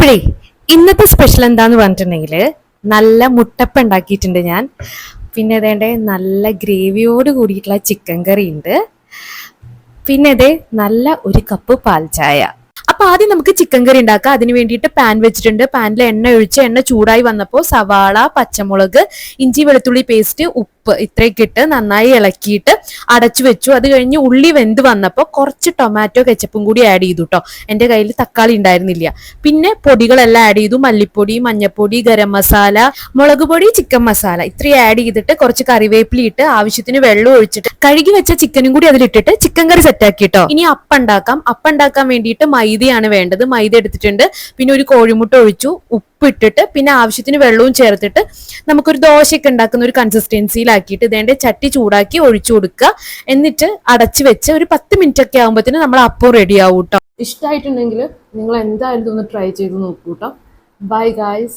അപ്പോഴേ ഇന്നത്തെ സ്പെഷ്യൽ എന്താന്ന് പറഞ്ഞിട്ടുണ്ടെങ്കിൽ നല്ല മുട്ടപ്പ ഉണ്ടാക്കിയിട്ടുണ്ട് ഞാൻ. പിന്നെ അതേണ്ട നല്ല ഗ്രേവിയോട് കൂടിയിട്ടുള്ള ചിക്കൻ കറി ഉണ്ട്. പിന്നെ അതേ നല്ല ഒരു കപ്പ് പാൽ ചായ. അപ്പൊ ആദ്യം നമുക്ക് ചിക്കൻ കറി ഉണ്ടാക്കാം. അതിന് വേണ്ടിയിട്ട് പാൻ വെച്ചിട്ടുണ്ട്. പാനിൽ എണ്ണ ഒഴിച്ച് എണ്ണ ചൂടായി വന്നപ്പോൾ സവാള, പച്ചമുളക്, ഇഞ്ചി വെളുത്തുള്ളി പേസ്റ്റ്, ഉപ്പ് ഇത്രയൊക്കെ ഇട്ട് നന്നായി ഇളക്കിയിട്ട് അടച്ചു വെച്ചു. അത് കഴിഞ്ഞ് ഉള്ളി വെന്ത് വന്നപ്പോൾ കുറച്ച് ടൊമാറ്റോ കെച്ചപ്പും കൂടി ആഡ് ചെയ്തു കേട്ടോ. എൻ്റെ കയ്യിൽ തക്കാളി ഉണ്ടായിരുന്നില്ല. പിന്നെ പൊടികളെല്ലാം ആഡ് ചെയ്തു. മല്ലിപ്പൊടി, മഞ്ഞപ്പൊടി, ഗരം മസാല, മുളക് പൊടി, ചിക്കൻ മസാല ഇത്രയും ആഡ് ചെയ്തിട്ട് കുറച്ച് കറിവേപ്പില ഇട്ട് ആവശ്യത്തിന് വെള്ളം ഒഴിച്ചിട്ട് കഴുകി വെച്ച ചിക്കനും കൂടി അതിലിട്ടിട്ട് ചിക്കൻ കറി സെറ്റ് ആക്കി കേട്ടോ. ഇനി അപ്പം ഉണ്ടാക്കാം. അപ്പം ഉണ്ടാക്കാൻ വേണ്ടിയിട്ട് മൈദയാണ് വേണ്ടത്. മൈദ എടുത്തിട്ടുണ്ട്. പിന്നെ ഒരു കോഴിമുട്ട ഒഴിച്ചു, ഉപ്പ് ഇട്ടിട്ട് പിന്നെ ആവശ്യത്തിന് വെള്ളവും ചേർത്തിട്ട് നമുക്കൊരു ദോശയൊക്കെ ഉണ്ടാക്കുന്ന ഒരു കൺസിസ്റ്റൻസിയിലാക്കിയിട്ട് ഇതേണ്ട ചട്ടി ചൂടാക്കി ഒഴിച്ചു കൊടുക്കുക. എന്നിട്ട് അടച്ചു വെച്ച് ഒരു 10 മിനിറ്റ് ഒക്കെ ആകുമ്പോഴത്തേന് നമ്മൾ അപ്പം റെഡി ആവും കേട്ടോ. ഇഷ്ടമായിട്ടുണ്ടെങ്കിൽ നിങ്ങൾ എന്തായാലും ഒന്ന് ട്രൈ ചെയ്ത് നോക്കൂ കേട്ടോ. Bye guys.